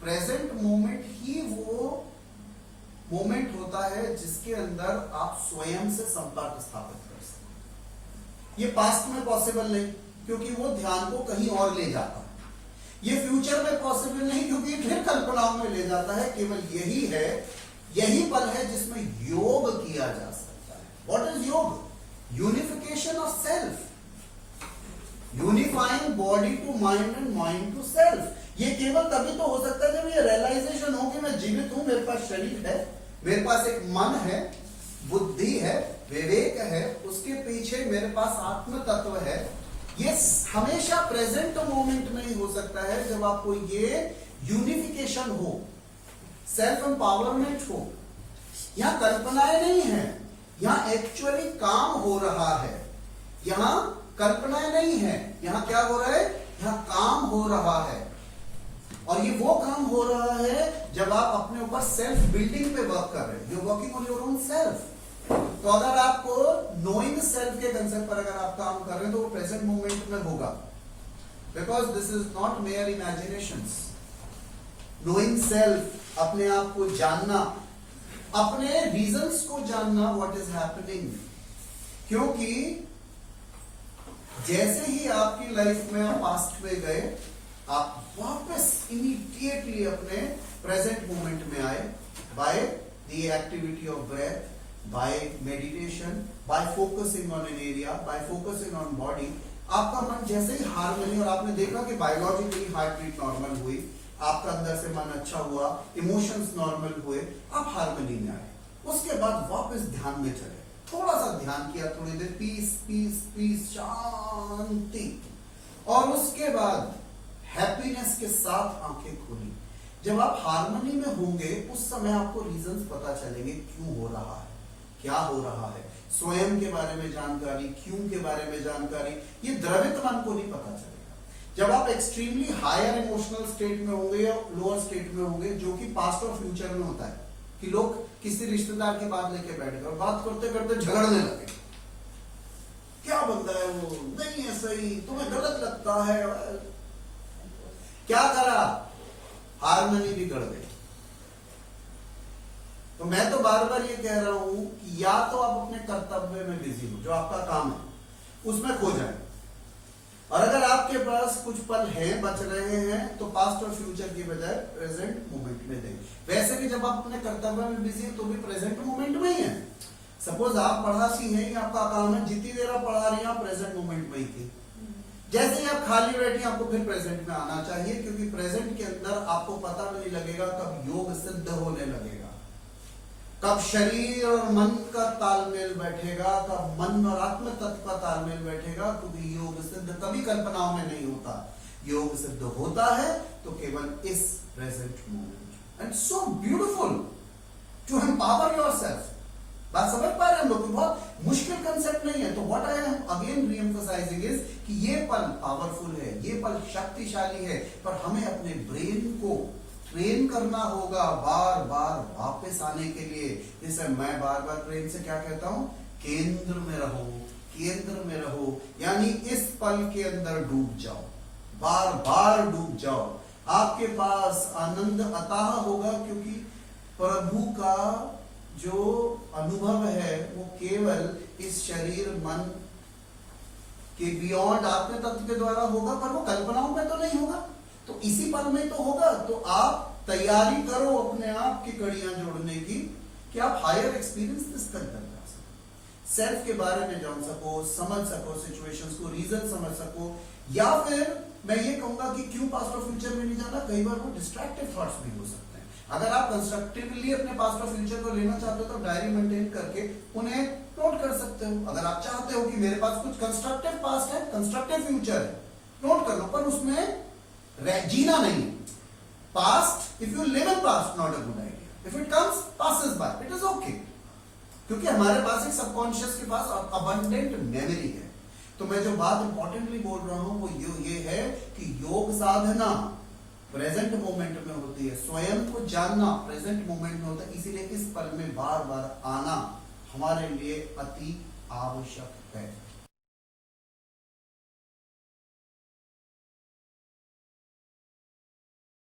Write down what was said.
Present moment ही वो moment होता है जिसके अंदर आप स्वयं से संपर्क स्थापित कर सकते। ये पास्ट में पॉसिबल नहीं क्योंकि वो ध्यान को कहीं और ले जाता है। ये फ्यूचर में पॉसिबल नहीं क्योंकि फिर कल्पनाओं में ले जाता है। केवल यही पल है जिसमें योग किया जा सकता है। What is yoga? Unification of self, unifying body to mind and mind to self. ये केवल तभी तो हो सकता है जब ये रियलाइजेशन हो कि मैं जीवित हूं, मेरे पास शरीर है, मेरे पास एक मन है, बुद्धि है, विवेक है, उसके पीछे मेरे पास आत्म तत्व है। ये हमेशा प्रेजेंट मोमेंट में ही हो सकता है जब आपको ये यूनिफिकेशन हो, सेल्फ एम्पावरमेंट हो। यहां कल्पनाएं नहीं है, यहां एक्चुअली काम हो रहा है। यहां कल्पनाएं नहीं है, यहां क्या हो रहा है? यहां काम हो रहा है। और ये वो काम हो रहा है जब आप अपने ऊपर सेल्फ बिल्डिंग पे वर्क कर रहे हैं। You working on your own self. तो अगर आपको नोइंग सेल्फ के कंसेप्ट पर अगर आप काम कर रहे हैं तो वो प्रेजेंट मोमेंट में होगा, because this is not mayor imaginations. Knowing self, अपने आप को जानना, अपने रीजंस को जानना, व्हाट इज हैपनिंग। क्योंकि जैसे ही आपकी लाइफ में आप पास्ट में गए, आप वापस इमीडिएटली अपने प्रेजेंट मोमेंट में आए by the activity of breath, by meditation, by focusing on an area, by focusing on body. आपका मन जैसे ही हार्मनी, और आपने देखा कि बायोलॉजिकली हार्ट बीट नॉर्मल हुई, आपका अंदर से मन अच्छा हुआ, इमोशंस नॉर्मल हुए, आप हार्मनी में आए। उसके बाद वापस ध्यान में चले, थोड़ा सा ध्यान किया, थोड़ी देर पीस पीस पीस, शांति, और उसके बाद हैप्पीनेस के साथ आंखें खोली। जब आप हार्मनी में होंगे उस समय आपको रीजंस पता चलेंगे क्यों हो रहा है, क्या हो रहा है, स्वयं के बारे में जानकारी, क्यों के बारे में जानकारी। ये द्रवित मन को नहीं पता चलेगा। जब आप एक्सट्रीमली हायर इमोशनल स्टेट में होंगे या लोअर स्टेट में होंगे, जो कि पास्ट और फ्यूचर में होता है कि लोग किसी रिश्तेदार की बात लेके बैठ गए और बात करते करते झगड़ने लगे, क्या बंदा है वो, नहीं है सही, तुम्हें गलत लगता है, क्या करा, हार्मनी बिगड़ गई। तो मैं तो बार बार ये कह रहा हूं कि या तो आप अपने कर्तव्य में बिजी हो, जो आपका काम है, उसमें खो जाए, और अगर आपके पास कुछ पल हैं, बच रहे हैं, तो पास्ट और फ्यूचर की बजाय प्रेजेंट मोमेंट में दें। वैसे भी जब आप अपने कर्तव्य में बिजी हैं तो भी प्रेजेंट मोमेंट में ही है। सपोज आप पढ़ासी हैं, आपका काम है, जितनी देर आप पढ़ा रही हैं आप प्रेजेंट मोमेंट में ही थी। जैसे ही आप खाली बैठी आपको फिर प्रेजेंट में आना चाहिए, क्योंकि प्रेजेंट के अंदर आपको पता भी नहीं लगेगा कब योग सिद्ध होने लगेगा, कब शरीर और मन का तालमेल बैठेगा, कब मन और आत्म तत्व का तालमेल बैठेगा। क्योंकि योग सिद्ध कभी कल्पनाओं में नहीं होता, योग सिद्ध होता है तो केवल इस present moment. And so beautiful to empower yourself. बात समझ पा रहे हैं हम लोग? बहुत मुश्किल कंसेप्ट नहीं है। तो what I am again reemphasising is कि ये पल पावरफुल है, ये पल शक्तिशाली है, पर हमें अपने ब्रेन को ट्रेन करना होगा बार बार वापस आने के लिए। जैसे मैं बार बार ब्रेन से क्या कहता हूं, केंद्र में रहो, केंद्र में रहो, यानी इस पल के अंदर डूब जाओ, बार बार डूब जाओ। आपके पास आनंद अताह होगा, क्योंकि प्रभु का जो अनुभव है वो केवल इस शरीर मन के बियॉन्ड आत्म तत्व के द्वारा होगा, पर वो कल्पनाओं में तो नहीं होगा, तो इसी पल में तो होगा। तो आप तैयारी करो अपने आप की कड़ियां जोड़ने की, कि आप हायर एक्सपीरियंस तक कर सको, सेल्फ के बारे में जान सको, समझ सको सिचुएशंस को, रीजन समझ सको। या फिर मैं ये कहूंगा कि क्यों पास्ट और फ्यूचर में नहीं जाना, कई बार वो डिस्ट्रैक्टिव थॉट्स भी हो सकते हैं। अगर आप कंस्ट्रक्टिवली अपने पास्ट और फ्यूचर को लेना चाहते हो तो डायरी मेंटेन करके उन्हें नोट कर सकते हो। अगर आप चाहते हो कि मेरे पास कुछ कंस्ट्रक्टिव पास्ट है, कंस्ट्रक्टिव फ्यूचर है, नोट कर लो, पर उसमें जीना नहीं। Past, if you live in past, not a good idea. If it comes, passes by, it is okay, क्योंकि हमारे पास एक सबकॉन्शियस के पास अबंडेंट मेमोरी है। तो मैं जो बात इंपॉर्टेंटली बोल रहा हूं वो ये है कि योग साधना प्रेजेंट मोमेंट में होती है, स्वयं को जानना प्रेजेंट मोमेंट में होता है। इसीलिए इस पल में बार बार आना हमारे लिए अति आवश्यक है।